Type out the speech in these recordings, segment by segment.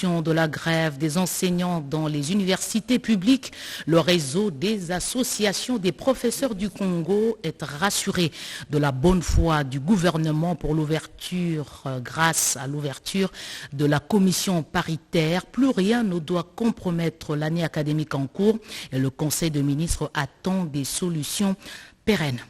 De la grève des enseignants dans les universités publiques, le réseau des associations des professeurs du Congo est rassuré de la bonne foi du gouvernement pour l'ouverture, grâce à l'ouverture de la commission paritaire. Plus rien ne doit compromettre l'année académique en cours et le Conseil de ministres attend des solutions pérennes.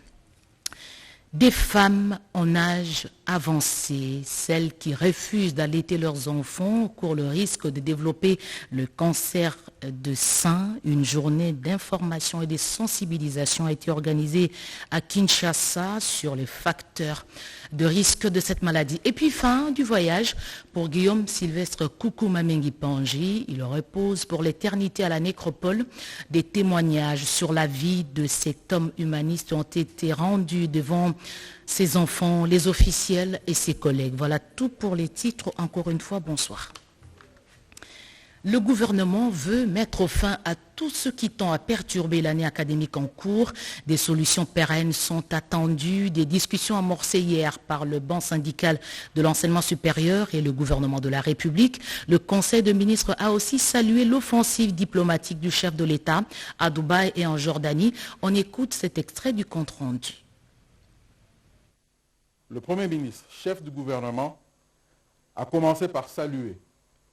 Des femmes en âge avancé, celles qui refusent d'allaiter leurs enfants, courent le risque de développer le cancer de sein. Une journée d'information et de sensibilisation a été organisée à Kinshasa sur les facteurs de risque de cette maladie. Et puis fin du voyage pour Guillaume Sylvestre Koukoumamengi Panji. Il repose pour l'éternité à la nécropole. Des témoignages sur la vie de cet homme humaniste ont été rendus devant ses enfants, les officiels et ses collègues. Voilà tout pour les titres. Encore une fois, bonsoir. Le gouvernement veut mettre fin à tout ce qui tend à perturber l'année académique en cours. Des solutions pérennes sont attendues. Des discussions amorcées hier par le banc syndical de l'enseignement supérieur et le gouvernement de la République. Le Conseil de ministres a aussi salué l'offensive diplomatique du chef de l'État à Dubaï et en Jordanie. On écoute cet extrait du compte-rendu. Le Premier ministre, chef du gouvernement, a commencé par saluer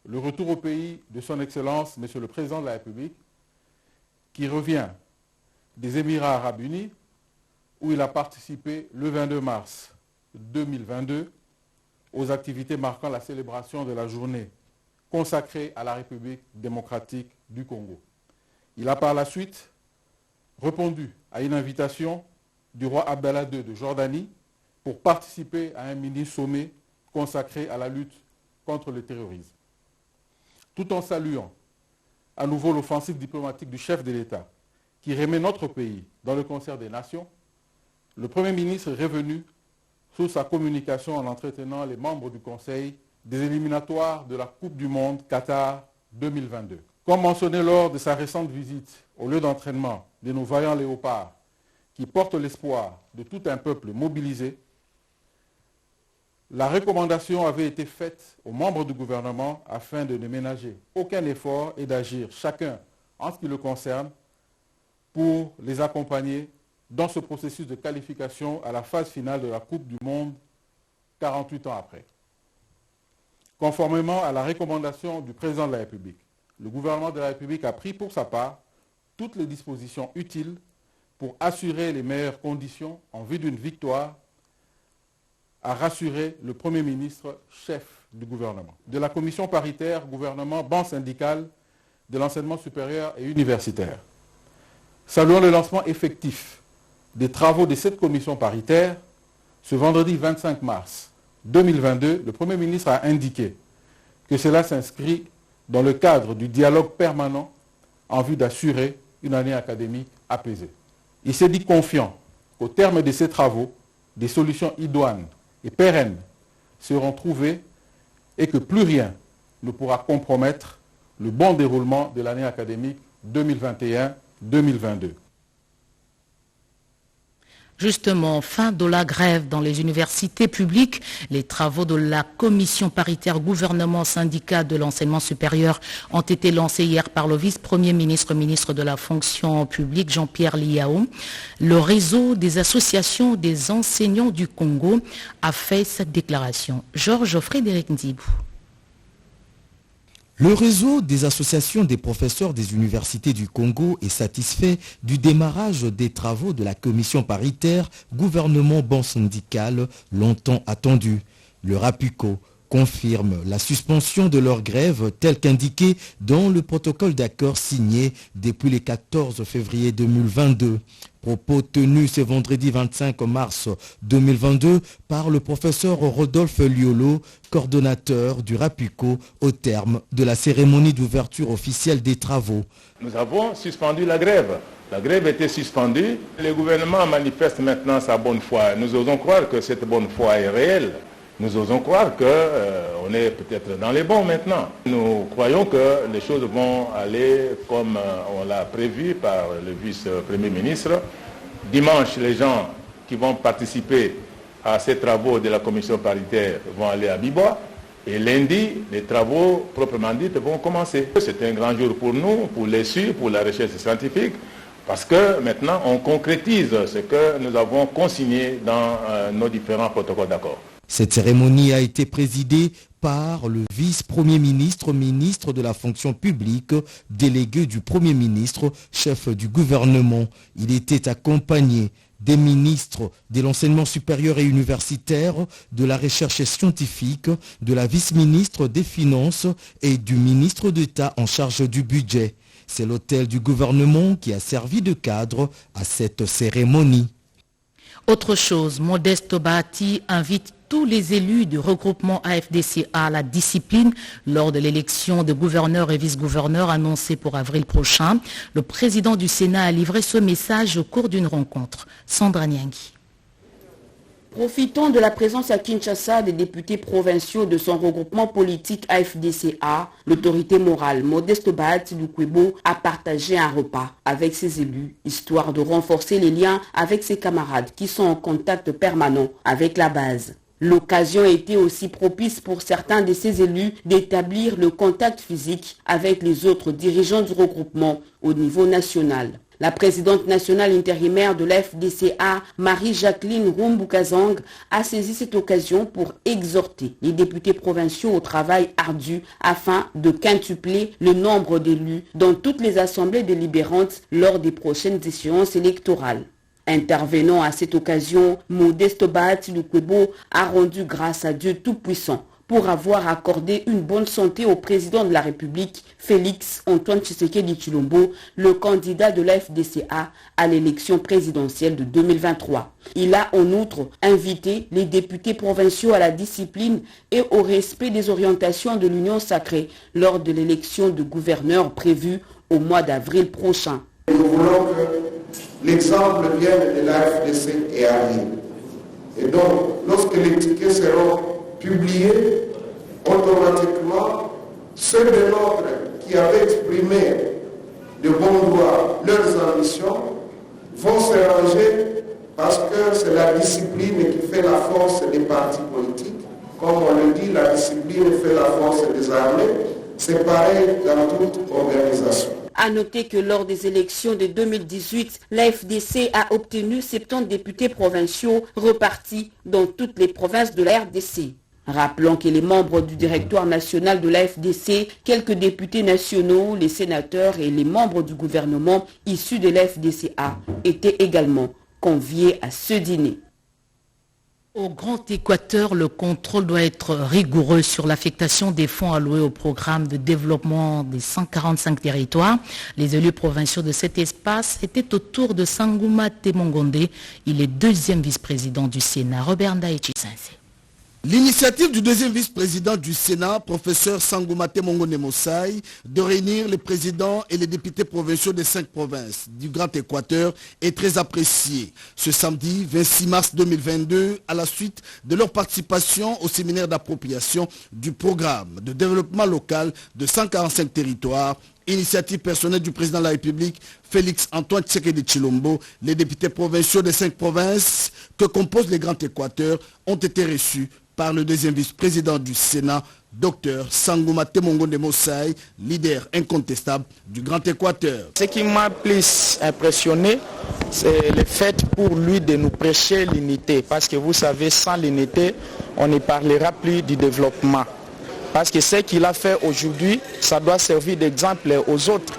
le retour au pays de son Excellence, Monsieur le Président de la République, qui revient des Émirats arabes unis, où il a participé le 22 mars 2022 aux activités marquant la célébration de la journée consacrée à la République démocratique du Congo. Il a par la suite répondu à une invitation du roi Abdallah II de Jordanie pour participer à un mini-sommet consacré à la lutte contre le terrorisme. Tout en saluant à nouveau l'offensive diplomatique du chef de l'État qui remet notre pays dans le concert des nations, le Premier ministre est revenu sur sa communication en entretenant les membres du Conseil des éliminatoires de la Coupe du Monde Qatar 2022. Comme mentionné lors de sa récente visite au lieu d'entraînement de nos vaillants léopards qui portent l'espoir de tout un peuple mobilisé, la recommandation avait été faite aux membres du gouvernement afin de ne ménager aucun effort et d'agir chacun en ce qui le concerne pour les accompagner dans ce processus de qualification à la phase finale de la Coupe du Monde 48 ans après. Conformément à la recommandation du président de la République, le gouvernement de la République a pris pour sa part toutes les dispositions utiles pour assurer les meilleures conditions en vue d'une victoire, a rassuré le Premier ministre, chef du gouvernement. De la commission paritaire, gouvernement, banc syndical de l'enseignement supérieur et universitaire. Saluons le lancement effectif des travaux de cette commission paritaire, ce vendredi 25 mars 2022, le Premier ministre a indiqué que cela s'inscrit dans le cadre du dialogue permanent en vue d'assurer une année académique apaisée. Il s'est dit confiant qu'au terme de ces travaux, des solutions idoines et pérennes seront trouvées et que plus rien ne pourra compromettre le bon déroulement de l'année académique 2021-2022. Justement, fin de la grève dans les universités publiques, les travaux de la commission paritaire gouvernement syndicat de l'enseignement supérieur ont été lancés hier par le vice-premier ministre, ministre de la fonction publique, Jean-Pierre Liao. Le réseau des associations des enseignants du Congo a fait cette déclaration. Georges Frédéric Ndibou. Le réseau des associations des professeurs des universités du Congo est satisfait du démarrage des travaux de la commission paritaire gouvernement banc syndical longtemps attendu. Le RAPUCO confirme la suspension de leur grève telle qu'indiquée dans le protocole d'accord signé depuis le 14 février 2022. Propos tenus ce vendredi 25 mars 2022 par le professeur Rodolphe Liolo, coordonnateur du RAPUCO, au terme de la cérémonie d'ouverture officielle des travaux. Nous avons suspendu la grève. La grève était suspendue. Le gouvernement manifeste maintenant sa bonne foi. Nous osons croire que cette bonne foi est réelle. Nous osons croire qu'on est peut-être dans les bons maintenant. Nous croyons que les choses vont aller comme on l'a prévu par le vice-premier ministre. Dimanche, les gens qui vont participer à ces travaux de la commission paritaire vont aller à Bibois. Et lundi, les travaux proprement dits vont commencer. C'est un grand jour pour nous, pour les SU, pour la recherche scientifique, parce que maintenant on concrétise ce que nous avons consigné dans nos différents protocoles d'accord. Cette cérémonie a été présidée par le vice-premier ministre, ministre de la fonction publique, délégué du Premier ministre, chef du gouvernement. Il était accompagné des ministres de l'enseignement supérieur et universitaire, de la recherche scientifique, de la vice-ministre des Finances et du ministre d'État en charge du budget. C'est l'hôtel du gouvernement qui a servi de cadre à cette cérémonie. Autre chose, Modeste Bahati invite tous les élus du regroupement AFDCA à la discipline lors de l'élection de gouverneurs et vice-gouverneurs annoncée pour avril prochain. Le président du Sénat a livré ce message au cours d'une rencontre. Sandra Niangui. Profitant de la présence à Kinshasa des députés provinciaux de son regroupement politique AFDCA, l'autorité morale Modeste Bahati Lukwebo a partagé un repas avec ses élus, histoire de renforcer les liens avec ses camarades qui sont en contact permanent avec la base. L'occasion a été aussi propice pour certains de ces élus d'établir le contact physique avec les autres dirigeants du regroupement au niveau national. La présidente nationale intérimaire de l'FDCA, Marie-Jacqueline Rumbukazang, a saisi cette occasion pour exhorter les députés provinciaux au travail ardu afin de quintupler le nombre d'élus dans toutes les assemblées délibérantes lors des prochaines échéances électorales. Intervenant à cette occasion, Modeste Bahati Lukwebo a rendu grâce à Dieu Tout-Puissant pour avoir accordé une bonne santé au président de la République, Félix Antoine Tshisekedi Tshilombo, le candidat de la FDCA à l'élection présidentielle de 2023. Il a en outre invité les députés provinciaux à la discipline et au respect des orientations de l'Union sacrée lors de l'élection de gouverneur prévue au mois d'avril prochain. Nous voulons que l'exemple vienne de la FDC et arrive. Et donc, lorsque les tickets seront publiés, automatiquement, ceux de l'ordre qui avaient exprimé de bon droit leurs ambitions vont se ranger parce que c'est la discipline qui fait la force des partis politiques. Comme on le dit, la discipline fait la force des armées. C'est pareil dans toute organisation. À noter que lors des élections de 2018, la FDC a obtenu 70 députés provinciaux repartis dans toutes les provinces de la RDC. Rappelons que les membres du directoire national de la FDC, quelques députés nationaux, les sénateurs et les membres du gouvernement issus de la FDCA étaient également conviés à ce dîner. Au Grand Équateur, le contrôle doit être rigoureux sur l'affectation des fonds alloués au programme de développement des 145 territoires. Les élus provinciaux de cet espace étaient autour de Sangouma Temongondé. Il est deuxième vice-président du Sénat. Robert Ndaïchi-Sensé. L'initiative du deuxième vice-président du Sénat, professeur Sangouma Temongondé Mossai, de réunir les présidents et les députés provinciaux des 5 provinces du Grand Équateur est très appréciée. Ce samedi 26 mars 2022, à la suite de leur participation au séminaire d'appropriation du programme de développement local de 145 territoires, initiative personnelle du président de la République, Félix Antoine Tshisekedi Tshilombo, les députés provinciaux des 5 provinces que compose le Grand Équateur ont été reçus par le deuxième vice-président du Sénat, Dr Sangouma Temongondé Mossai, leader incontestable du Grand Équateur. Ce qui m'a plus impressionné, c'est le fait pour lui de nous prêcher l'unité. Parce que vous savez, sans l'unité, on ne parlera plus du développement. Parce que ce qu'il a fait aujourd'hui, ça doit servir d'exemple aux autres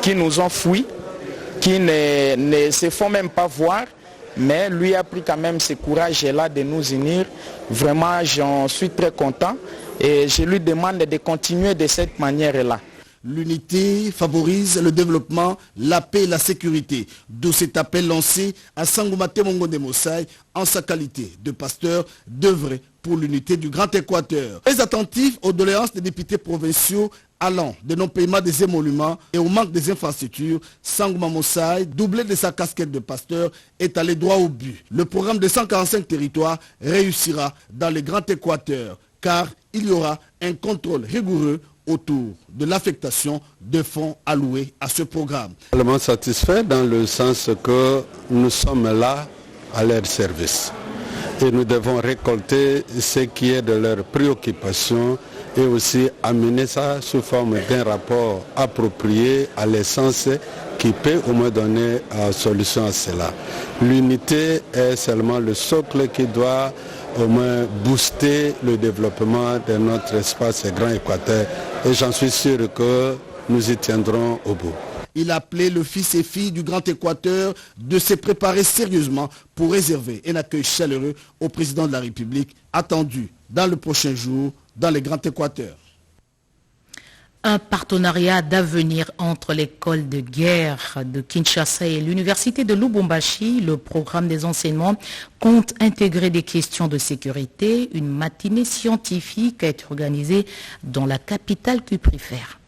qui nous ont fui, qui ne se font même pas voir. Mais lui a pris quand même ce courage-là de nous unir. Vraiment, j'en suis très content et je lui demande de continuer de cette manière-là. L'unité favorise le développement, la paix et la sécurité. D'où cet appel lancé à Sangouma Temongondé Mossai en sa qualité de pasteur d'œuvrer pour l'unité du Grand Équateur. Très attentif aux doléances des députés provinciaux allant de non-paiement des émoluments et au manque des infrastructures, Sangouma Mossai, doublé de sa casquette de pasteur, est allé droit au but. Le programme de 145 territoires réussira dans le Grand Équateur, car il y aura un contrôle rigoureux autour de l'affectation de fonds alloués à ce programme. Tellement satisfait dans le sens que nous sommes là à leur service et nous devons récolter ce qui est de leurs préoccupations et aussi amener ça sous forme d'un rapport approprié à l'essence qui peut au moins donner solution à cela. L'unité est seulement le socle qui doit au moins booster le développement de notre espace Grand Équateur et j'en suis sûr que nous y tiendrons au bout. Il a appelé le fils et filles du Grand Équateur de se préparer sérieusement pour réserver un accueil chaleureux au président de la République attendu dans le prochain jour dans le Grand Équateur. Un partenariat d'avenir entre l'école de guerre de Kinshasa et l'université de Lubumbashi, le programme des enseignements compte intégrer des questions de sécurité. Une matinée scientifique a été organisée dans la capitale cuprifère.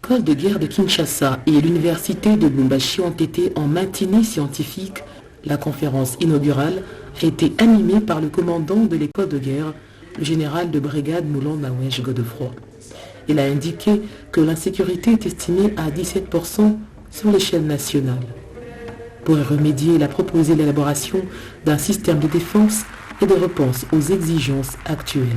L'école de guerre de Kinshasa et l'université de Lubumbashi ont été en matinée scientifique. La conférence inaugurale a été animée par le commandant de l'école de guerre, le général de brigade Moulon Nawesh Godefroy. Il a indiqué que l'insécurité est estimée à 17% sur l'échelle nationale. Pour y remédier, il a proposé l'élaboration d'un système de défense et de réponse aux exigences actuelles.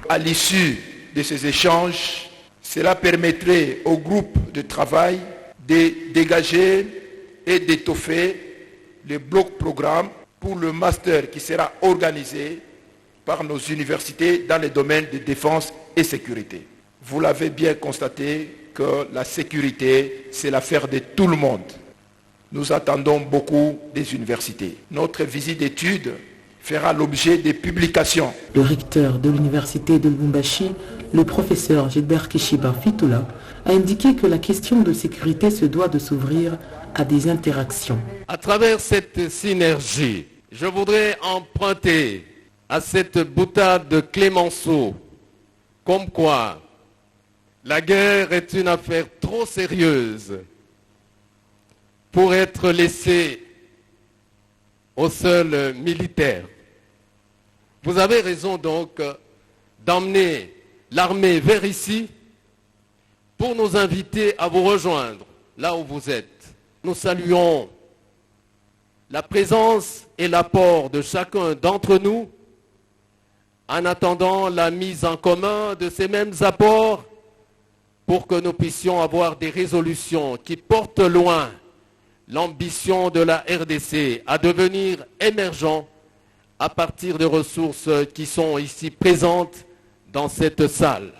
À l'issue de ces échanges, cela permettrait au groupe de travail de dégager et d'étoffer le bloc programme pour le master qui sera organisé par nos universités dans les domaines de défense et sécurité. Vous l'avez bien constaté que la sécurité, c'est l'affaire de tout le monde. Nous attendons beaucoup des universités. Notre visite d'études fera l'objet des publications. Le recteur de l'université de Lubumbashi, le professeur Gilbert Kishiba Fitula, a indiqué que la question de sécurité se doit de s'ouvrir à des interactions. À travers cette synergie, je voudrais emprunter à cette boutade de Clémenceau, comme quoi la guerre est une affaire trop sérieuse pour être laissée au seul militaire. Vous avez raison donc d'emmener l'armée vers ici pour nous inviter à vous rejoindre là où vous êtes. Nous saluons la présence et l'apport de chacun d'entre nous en attendant la mise en commun de ces mêmes apports pour que nous puissions avoir des résolutions qui portent loin l'ambition de la RDC à devenir émergent à partir des ressources qui sont ici présentes dans cette salle.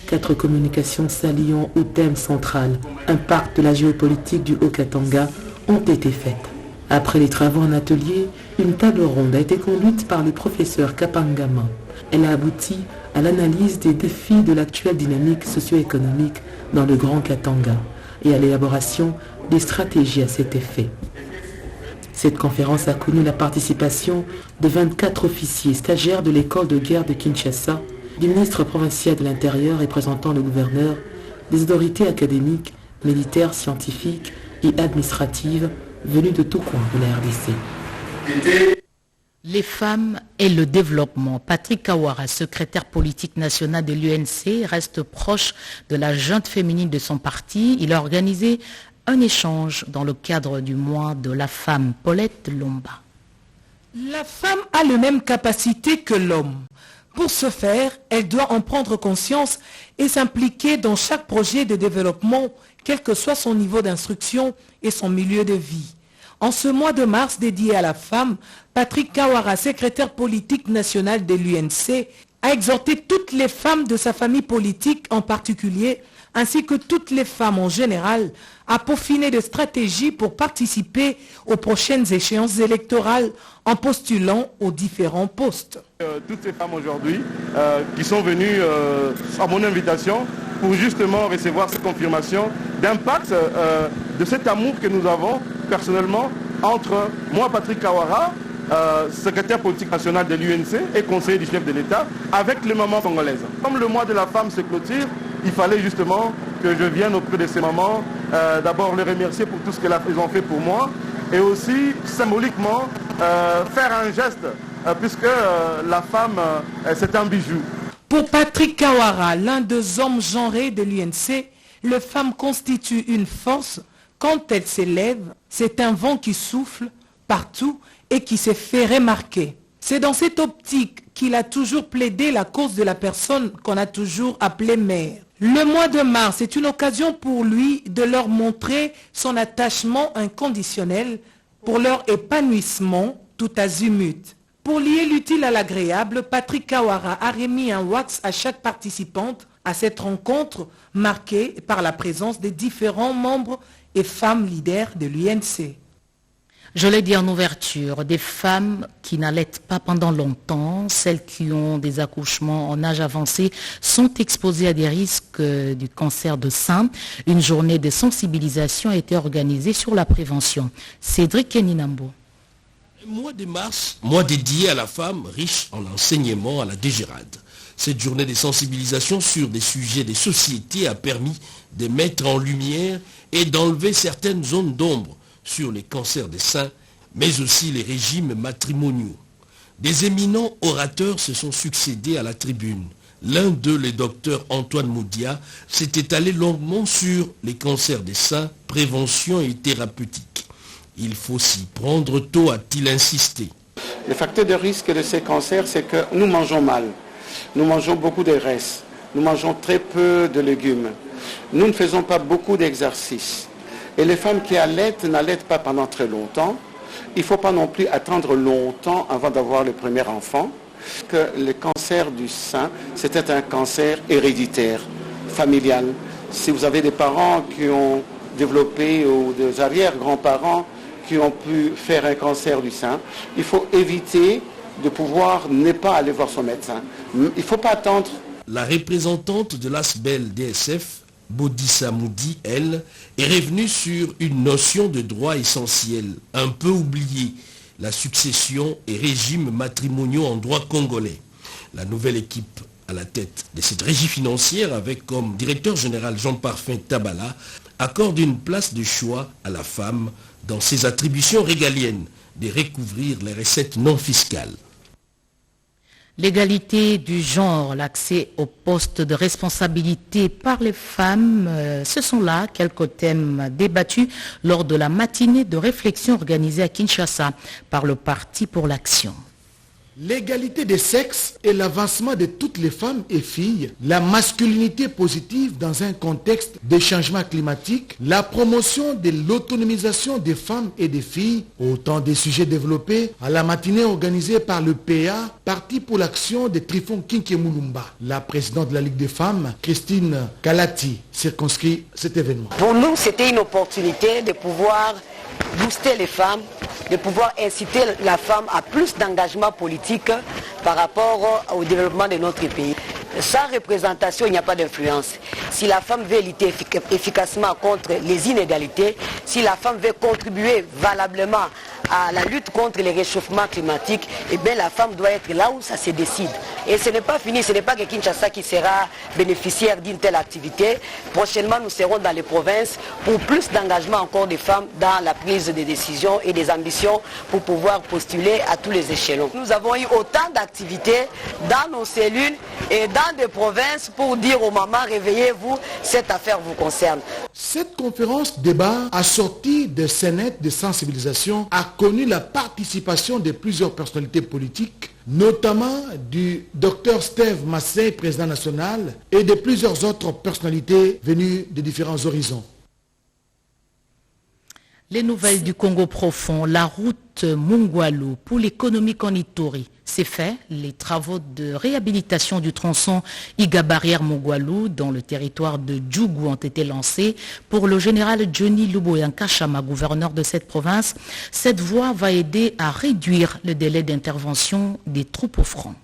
4 communications s'alliant au thème central, impact de la géopolitique du Haut-Katanga, ont été faites. Après les travaux en atelier, une table ronde a été conduite par le professeur Kapangama. Elle a abouti à l'analyse des défis de l'actuelle dynamique socio-économique dans le Grand Katanga et à l'élaboration des stratégies à cet effet. Cette conférence a connu la participation de 24 officiers stagiaires de l'école de guerre de Kinshasa, du ministre provincial de l'Intérieur représentant le gouverneur, des autorités académiques, militaires, scientifiques et administratives venues de tous coins de la RDC. Les femmes et le développement. Patrick Kawara, secrétaire politique national de l'UNC, reste proche de la junte féminine de son parti. Il a organisé un échange dans le cadre du mois de la femme. Paulette Lomba. La femme a les mêmes capacités que l'homme. Pour ce faire, elle doit en prendre conscience et s'impliquer dans chaque projet de développement, quel que soit son niveau d'instruction et son milieu de vie. En ce mois de mars dédié à la femme, Patrick Kawara, secrétaire politique national de l'UNC, a exhorté toutes les femmes de sa famille politique en particulier, ainsi que toutes les femmes en général, à peaufiner des stratégies pour participer aux prochaines échéances électorales en postulant aux différents postes. Toutes ces femmes aujourd'hui qui sont venues à mon invitation pour justement recevoir cette confirmation d'impact de cet amour que nous avons personnellement entre moi, Patrick Kawara, secrétaire politique national de l'UNC et conseiller du chef de l'État, avec les mamans congolaises. Comme le mois de la femme se clôture, il fallait justement que je vienne auprès de ces mamans, d'abord les remercier pour tout ce qu'elles ont fait pour moi, et aussi symboliquement faire un geste, puisque la femme, c'est un bijou. Pour Patrick Kawara, l'un des hommes genrés de l'UNC, les femmes constituent une force. Quand elles s'élèvent, c'est un vent qui souffle partout et qui se fait remarquer. C'est dans cette optique qu'il a toujours plaidé la cause de la personne qu'on a toujours appelée mère. Le mois de mars est une occasion pour lui de leur montrer son attachement inconditionnel pour leur épanouissement tout azimut. Pour lier l'utile à l'agréable, Patrick Kawara a remis un wax à chaque participante à cette rencontre marquée par la présence des différents membres et femmes leaders de l'UNC. Je l'ai dit en ouverture, des femmes qui n'allaitent pas pendant longtemps, celles qui ont des accouchements en âge avancé, sont exposées à des risques du cancer de sein. Une journée de sensibilisation a été organisée sur la prévention. Cédric Keninambo. Mois de mars, mois dédié à la femme riche en enseignements à la DGRAD. Cette journée de sensibilisation sur des sujets de société a permis de mettre en lumière et d'enlever certaines zones d'ombre sur les cancers des seins, mais aussi les régimes matrimoniaux. Des éminents orateurs se sont succédés à la tribune. L'un d'eux, le docteur Antoine Moudia, s'est étalé longuement sur les cancers des seins, prévention et thérapeutique. Il faut s'y prendre tôt, a-t-il insisté. Le facteur de risque de ces cancers, c'est que nous mangeons mal. Nous mangeons beaucoup de graisse. Nous mangeons très peu de légumes. Nous ne faisons pas beaucoup d'exercices. Et les femmes qui allaitent n'allaitent pas pendant très longtemps. Il ne faut pas non plus attendre longtemps avant d'avoir le premier enfant. Que le cancer du sein, c'était un cancer héréditaire, familial. Si vous avez des parents qui ont développé ou des arrière-grands-parents qui ont pu faire un cancer du sein, il faut éviter de pouvoir ne pas aller voir son médecin. Il ne faut pas attendre. La représentante de l'ASBEL DSF, Bodissa Moudi, elle, est revenue sur une notion de droit essentiel, un peu oubliée, la succession et régimes matrimoniaux en droit congolais. La nouvelle équipe à la tête de cette régie financière, avec comme directeur général Jean-Parfait Tabala, accorde une place de choix à la femme dans ses attributions régaliennes de recouvrir les recettes non fiscales. L'égalité du genre, l'accès aux postes de responsabilité par les femmes, ce sont là quelques thèmes débattus lors de la matinée de réflexion organisée à Kinshasa par le Parti pour l'Action. L'égalité des sexes et l'avancement de toutes les femmes et filles, la masculinité positive dans un contexte de changement climatique, la promotion de l'autonomisation des femmes et des filles, autant des sujets développés à la matinée organisée par le PA, Parti pour l'Action de Trifon Kinkemulumba. La présidente de la Ligue des femmes, Christine Kalati, circonscrit cet événement. Pour nous, c'était une opportunité de pouvoir booster les femmes, de pouvoir inciter la femme à plus d'engagement politique par rapport au développement de notre pays. Sans représentation, il n'y a pas d'influence. Si la femme veut lutter efficacement contre les inégalités, si la femme veut contribuer valablement à la lutte contre les réchauffements climatiques, eh bien la femme doit être là où ça se décide. Et ce n'est pas fini, ce n'est pas que Kinshasa qui sera bénéficiaire d'une telle activité. Prochainement, nous serons dans les provinces pour plus d'engagement encore des femmes dans la prise des décisions et des ambitions pour pouvoir postuler à tous les échelons. Nous avons eu autant d'activités dans nos cellules et dans des provinces pour dire aux mamans, réveillez-vous, cette affaire vous concerne. Cette conférence débat assortie de scénettes de sensibilisation a connu la participation de plusieurs personnalités politiques, notamment du Dr Steve Massey, président national, et de plusieurs autres personnalités venues de différents horizons. Les nouvelles du Congo profond, la route Mungwalu pour l'économie Konituri. C'est fait, les travaux de réhabilitation du tronçon Iga-Barrière-Mungwalu dans le territoire de Djougou ont été lancés pour le général Johnny Luboya-Nkashama, gouverneur de cette province. Cette voie va aider à réduire le délai d'intervention des troupes au front.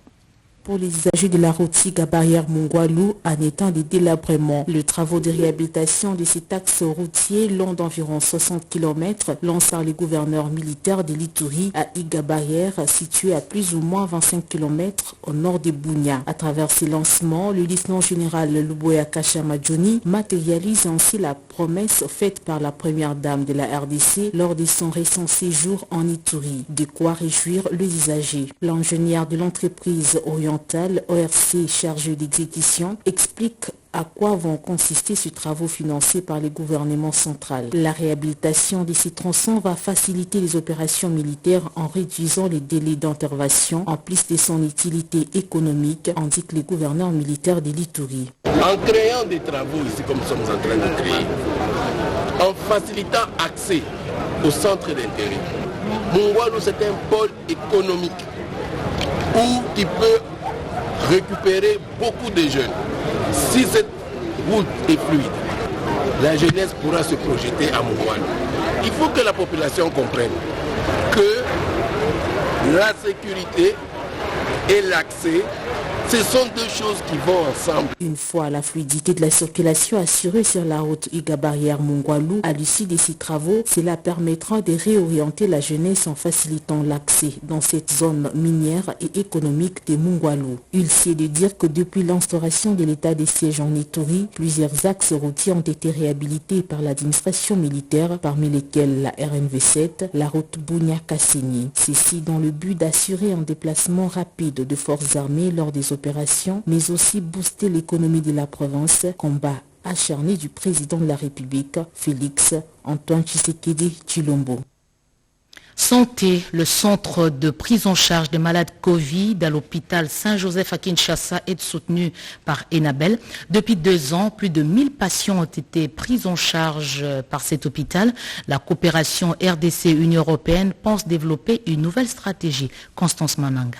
Pour les usagers de la route Iga-Barrière-Mungwalu, en étant des délabrements, les travaux de réhabilitation de cet axe routier long d'environ 60 km lancés par les gouverneurs militaires de l'Ituri à Iga-Barrière, situé à plus ou moins 25 km au nord de Bunia. À travers ces lancements, le lieutenant général Luboya-Nkashama Johnny matérialise ainsi la promesse faite par la première dame de la RDC lors de son récent séjour en Ituri, de quoi réjouir les usagers. L'ingénieur de l'entreprise orientale ORC chargé d'exécution explique À quoi vont consister ces travaux financés par le gouvernement central? La réhabilitation de ces tronçons va faciliter les opérations militaires en réduisant les délais d'intervention, en plus de son utilité économique, indique le gouverneur militaire de l'Ituri. En créant des travaux ici comme nous sommes en train de créer, en facilitant accès au centre d'intérêt, Mungwalu c'est un pôle économique qui peut récupérer beaucoup de jeunes. Si cette route est fluide, la jeunesse pourra se projeter à Mungwalu. Il faut que la population comprenne que la sécurité et l'accès, ce sont deux choses qui vont ensemble. Une fois la fluidité de la circulation assurée sur la route Iga-Barrière-Mungwalu, à l'issue de ces travaux, cela permettra de réorienter la jeunesse en facilitant l'accès dans cette zone minière et économique de Mungwalu. Il s'est de dire que depuis l'instauration de l'état de siège en Ituri, plusieurs axes routiers ont été réhabilités par l'administration militaire, parmi lesquels la RNV7, la route Bunia-Kassini. Ceci dans le but d'assurer un déplacement rapide de forces armées lors des opérations, mais aussi booster l'économie de la province, combat acharné du président de la République, Félix Antoine Tshisekedi Tshilombo. Santé, le centre de prise en charge des malades Covid à l'hôpital Saint-Joseph à Kinshasa est soutenu par Enabel. Depuis 2 ans, plus de 1000 patients ont été pris en charge par cet hôpital. La coopération RDC-Union européenne pense développer une nouvelle stratégie. Constance Mananga.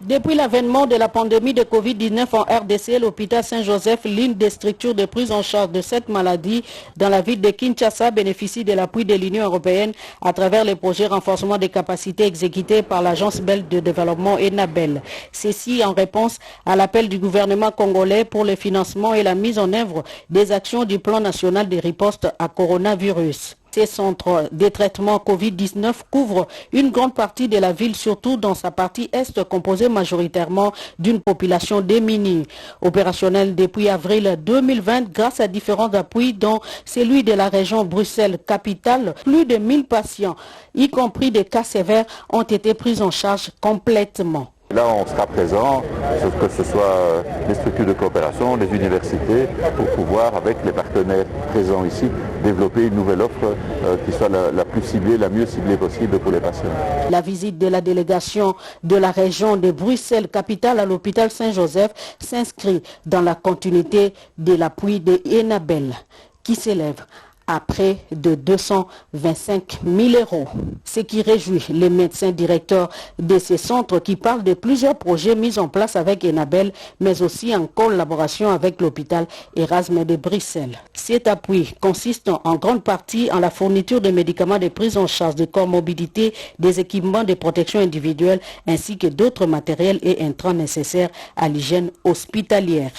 Depuis l'avènement de la pandémie de Covid-19 en RDC, l'hôpital Saint-Joseph, l'une des structures de prise en charge de cette maladie dans la ville de Kinshasa, bénéficie de l'appui de l'Union européenne à travers les projets renforcement des capacités exécutés par l'Agence belge de développement ENABEL. Ceci en réponse à l'appel du gouvernement congolais pour le financement et la mise en œuvre des actions du plan national de riposte à coronavirus. Ces centres de traitement Covid-19 couvrent une grande partie de la ville, surtout dans sa partie est, composée majoritairement d'une population démunie. Opérationnel depuis avril 2020, grâce à différents appuis, dont celui de la région Bruxelles-Capitale, plus de 1000 patients, y compris des cas sévères, ont été pris en charge complètement. Là, on sera présent, que ce soit les structures de coopération, les universités, pour pouvoir, avec les partenaires présents ici, développer une nouvelle offre qui soit la plus ciblée, la mieux ciblée possible pour les patients. La visite de la délégation de la région de Bruxelles-Capitale à l'hôpital Saint-Joseph s'inscrit dans la continuité de l'appui de ENABEL, qui s'élève à près de 225 000 €. Ce qui réjouit les médecins directeurs de ces centres qui parlent de plusieurs projets mis en place avec ENABEL, mais aussi en collaboration avec l'hôpital Erasme de Bruxelles. Cet appui consiste en grande partie en la fourniture de médicaments de prise en charge de comorbidité, des équipements de protection individuelle ainsi que d'autres matériels et intrants nécessaires à l'hygiène hospitalière.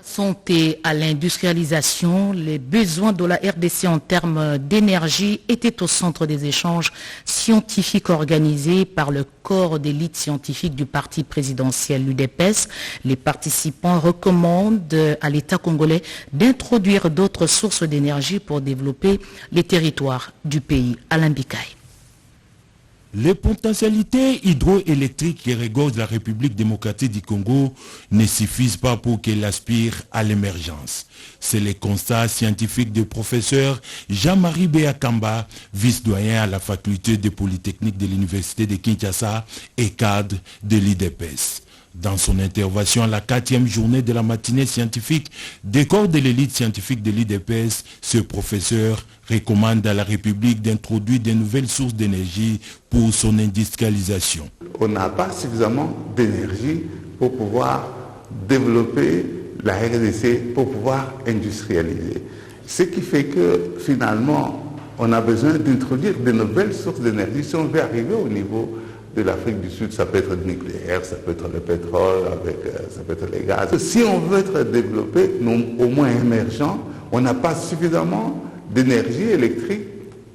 Santé à l'industrialisation, les besoins de la RDC en termes d'énergie étaient au centre des échanges scientifiques organisés par le corps d'élite scientifique du parti présidentiel, l'UDPS. Les participants recommandent à l'État congolais d'introduire d'autres sources d'énergie pour développer les territoires du pays. Alain Bikaï. Les potentialités hydroélectriques qui regorgent la République démocratique du Congo ne suffisent pas pour qu'elle aspire à l'émergence. C'est le constat scientifique du professeur Jean-Marie Béakamba, vice-doyen à la faculté de Polytechnique de l'Université de Kinshasa et cadre de l'IDPS. Dans son intervention à la 4e journée de la matinée scientifique des corps de l'élite scientifique de l'IDPS, ce professeur recommande à la République d'introduire de nouvelles sources d'énergie pour son industrialisation. On n'a pas suffisamment d'énergie pour pouvoir développer la RDC, pour pouvoir industrialiser. Ce qui fait que finalement, on a besoin d'introduire de nouvelles sources d'énergie si on veut arriver au niveau de l'Afrique du Sud. Ça peut être le nucléaire, ça peut être le pétrole, ça peut être les gaz. Si on veut être développé, au moins émergent, on n'a pas suffisamment d'énergie électrique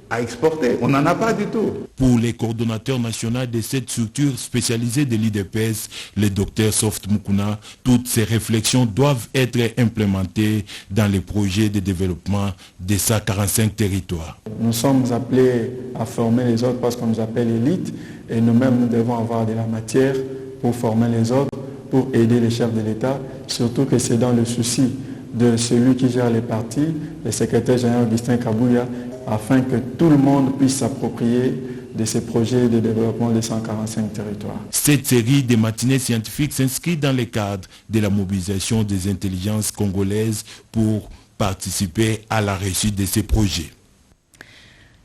à exporter. On n'en a pas du tout. Pour les coordonnateurs nationaux de cette structure spécialisée de l'IDPS, le docteur Soft Mukuna, toutes ces réflexions doivent être implémentées dans les projets de développement de ces 45 territoires. Nous sommes appelés à former les autres parce qu'on nous appelle élite et nous-mêmes nous devons avoir de la matière pour former les autres, pour aider les chefs de l'État surtout que c'est dans le souci de celui qui gère les partis, le secrétaire général Augustin Kabouya, afin que tout le monde puisse s'approprier de ces projets de développement des 145 territoires. Cette série de matinées scientifiques s'inscrit dans le cadre de la mobilisation des intelligences congolaises pour participer à la réussite de ces projets.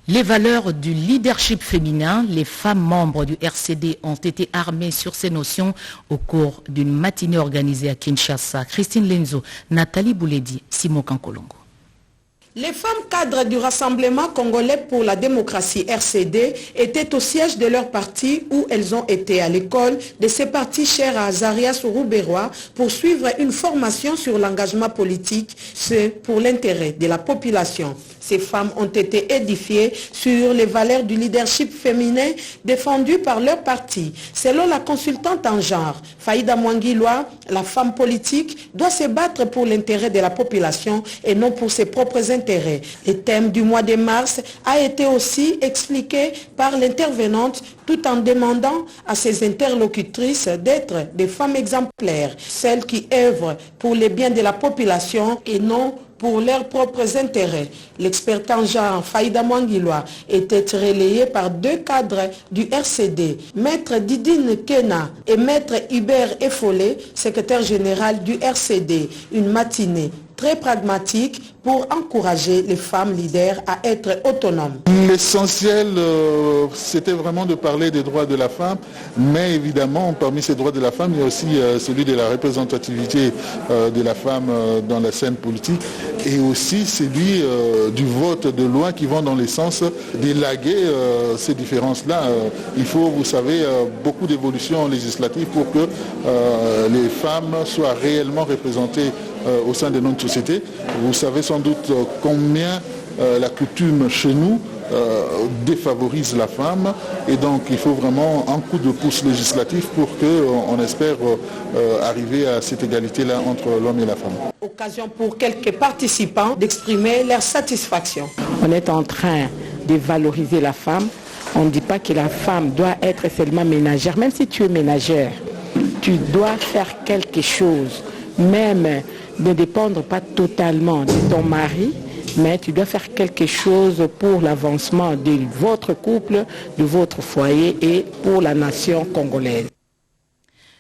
Les valeurs du leadership féminin, les femmes membres du RCD ont été armées sur ces notions au cours d'une matinée organisée à Kinshasa. Christine Lenzo, Nathalie Bouledi, Simon Kankolongo. Les femmes cadres du Rassemblement congolais pour la démocratie RCD étaient au siège de leur parti où elles ont été à l'école de ces partis chers à Azaria Sourou-Bérois pour suivre une formation sur l'engagement politique, c'est pour l'intérêt de la population. Ces femmes ont été édifiées sur les valeurs du leadership féminin défendues par leur parti. Selon la consultante en genre, Faïda Mwangiloa, la femme politique doit se battre pour l'intérêt de la population et non pour ses propres intérêts. Le thème du mois de mars a été aussi expliqué par l'intervenante tout en demandant à ses interlocutrices d'être des femmes exemplaires, celles qui œuvrent pour le bien de la population et non pour leurs propres intérêts. L'expert en genre Faïda Mwangiloa était relayé par deux cadres du RCD, Maître Didine Kena et Maître Hubert Effolé, secrétaire général du RCD. Une matinée très pragmatique pour encourager les femmes leaders à être autonomes. L'essentiel, c'était vraiment de parler des droits de la femme, mais évidemment, parmi ces droits de la femme, il y a aussi celui de la représentativité de la femme dans la scène politique et aussi celui du vote de lois qui vont dans le sens d'élaguer ces différences-là. Il faut, vous savez, beaucoup d'évolutions législatives pour que les femmes soient réellement représentées au sein de notre société. Vous savez sans doute combien la coutume chez nous défavorise la femme et donc il faut vraiment un coup de pouce législatif pour qu'on espère arriver à cette égalité-là entre l'homme et la femme. Occasion pour quelques participants d'exprimer leur satisfaction. On est en train de valoriser la femme. On ne dit pas que la femme doit être seulement ménagère. Même si tu es ménagère, tu dois faire quelque chose, même ne dépendre pas totalement de ton mari, mais tu dois faire quelque chose pour l'avancement de votre couple, de votre foyer et pour la nation congolaise.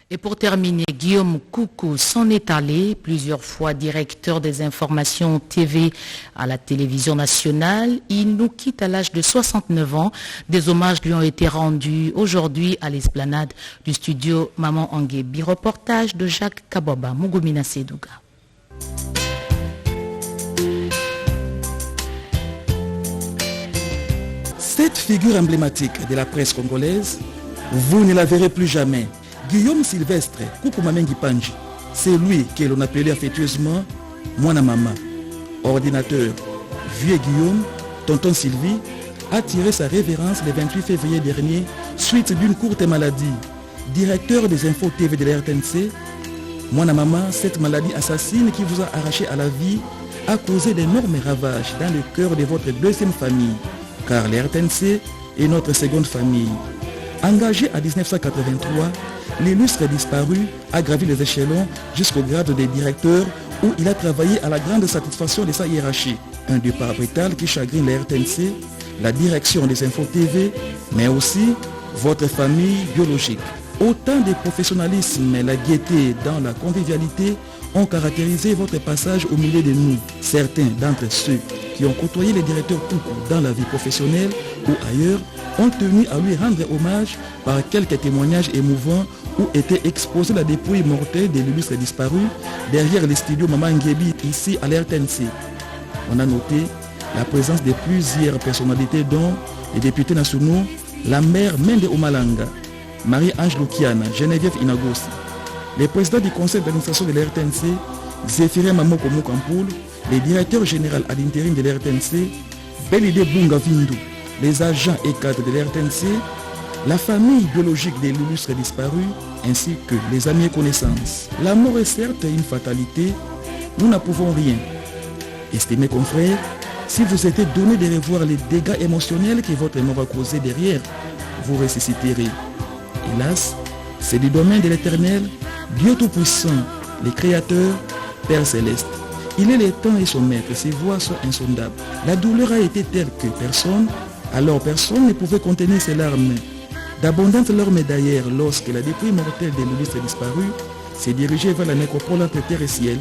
Et pour terminer, Guillaume Koukou s'en est allé, plusieurs fois directeur des informations TV à la télévision nationale. Il nous quitte à l'âge de 69 ans. Des hommages lui ont été rendus aujourd'hui à l'esplanade du studio Maman Anguebi. Reportage de Jacques Kaboba, Mugumina Sedouga. Cette figure emblématique de la presse congolaise, vous ne la verrez plus jamais. Guillaume Sylvestre Koukoumamengi Panji, c'est lui que l'on appelait affectueusement Mwana Mama. Ordinateur, vieux Guillaume, tonton Sylvie, a tiré sa révérence le 28 février dernier suite d'une courte maladie. Directeur des infos TV de la RTNC, Mwana Mama, cette maladie assassine qui vous a arraché à la vie a causé d'énormes ravages dans le cœur de votre deuxième famille, car la RTNC est notre seconde famille. Engagé en 1983, l'illustre disparu a gravi les échelons jusqu'au grade de directeur où il a travaillé à la grande satisfaction de sa hiérarchie. Un départ brutal qui chagrine la RTNC, la direction des infos TV, mais aussi votre famille biologique. Autant de professionnalisme et la gaieté dans la convivialité ont caractérisé votre passage au milieu de nous. Certains d'entre ceux qui ont côtoyé le directeur Koukou dans la vie professionnelle ou ailleurs ont tenu à lui rendre hommage par quelques témoignages émouvants où était exposée la dépouille mortelle de l'illustre disparu derrière les studios Maman Anguebi ici à l'RTNC. On a noté la présence de plusieurs personnalités dont les députés nationaux, la mère Mende Omalanga, Marie-Ange Lukiana, Geneviève Inagosi, les présidents du conseil d'administration de l'RTNC, Zéphirin Mamoko Mokampoul, les directeurs généraux à l'intérim de l'RTNC, Belide Bunga Vindu, les agents et cadres de l'RTNC, la famille biologique de l'illustre disparu, ainsi que les amis et connaissances. La mort est certes une fatalité, nous n'en pouvons rien. Estimés confrères, si vous étiez donné de revoir les dégâts émotionnels que votre mort va causer derrière, vous ressusciterez. Hélas, c'est du domaine de l'Éternel, Dieu Tout-Puissant, les créateurs, Père Céleste. Il est le temps et son maître, ses voix sont insondables. La douleur a été telle que personne ne pouvait contenir ses larmes. D'abondantes larmes d'ailleurs lorsque la dépouille mortelle de l'illustre disparu s'est dirigée vers la nécropole entre terre et ciel,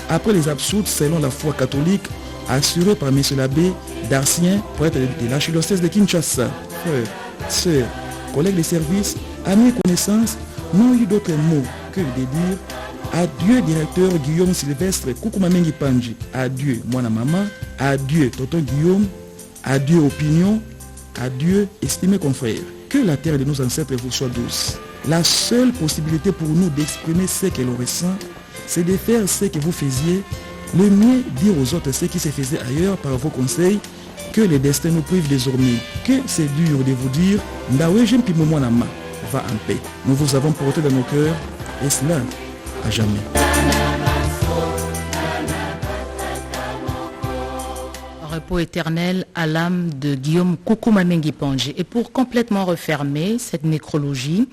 après les absoutes selon la foi catholique assurée par M. l'abbé Darcien, prêtre de l'archidiocèse de Kinshasa. Frères, sœurs, collègues de service, amis et connaissances n'ont eu d'autre mots que de dire adieu directeur Guillaume Sylvestre Koukoumamengi Panji, adieu Mwana Mama, adieu Tonton Guillaume, adieu opinion, adieu estimés confrères. Que la terre de nos ancêtres vous soit douce. La seule possibilité pour nous d'exprimer ce que l'on ressent, c'est de faire ce que vous faisiez, le mieux dire aux autres ce qui se faisait ailleurs par vos conseils, que le destin nous prive désormais. Que c'est dur de vous dire, Ndawe Jempimo Mwanama, va en paix. Nous vous avons porté dans nos cœurs, et cela à jamais. Repos éternel à l'âme de Guillaume Koukoumamengi Panji. Et pour complètement refermer cette nécrologie,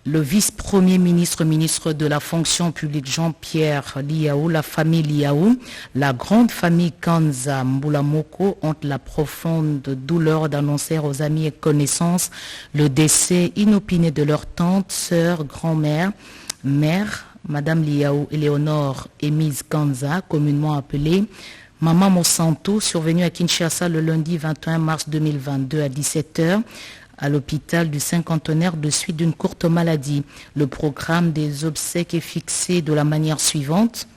le vice-premier ministre de la fonction publique Jean-Pierre Liaou, la famille Liaou, la grande famille Kanza Mboulamoko ont la profonde douleur d'annoncer aux amis et connaissances le décès inopiné de leur tante, sœur, grand-mère, mère, Madame Liaou Éléonore Émise Kanza, communément appelée Maman Monsanto, survenue à Kinshasa le lundi 21 mars 2022 à 17h à l'hôpital du Cinquantenaire de suite d'une courte maladie. Le programme des obsèques est fixé de la manière suivante.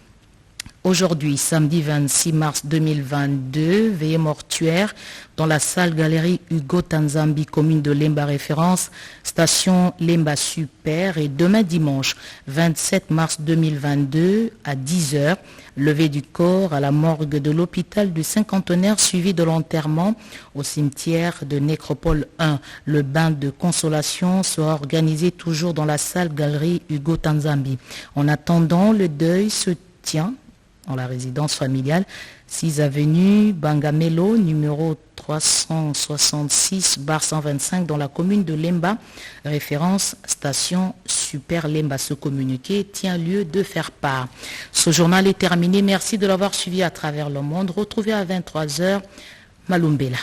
Aujourd'hui, samedi 26 mars 2022, veillée mortuaire dans la salle galerie Hugo Tanzambi, commune de Lemba référence, station Lemba Super. Et demain dimanche 27 mars 2022 à 10h, levée du corps à la morgue de l'hôpital du Cinquantenaire suivi de l'enterrement au cimetière de Nécropole 1. Le bain de consolation sera organisé toujours dans la salle galerie Hugo Tanzambi. En attendant, le deuil se tient dans la résidence familiale, 6 avenue Bangamelo, numéro 366/125 dans la commune de Lemba, référence station Super Lemba. Ce communiqué tient lieu de faire part. Ce journal est terminé. Merci de l'avoir suivi à travers le monde. Retrouvez à 23h Malumbela.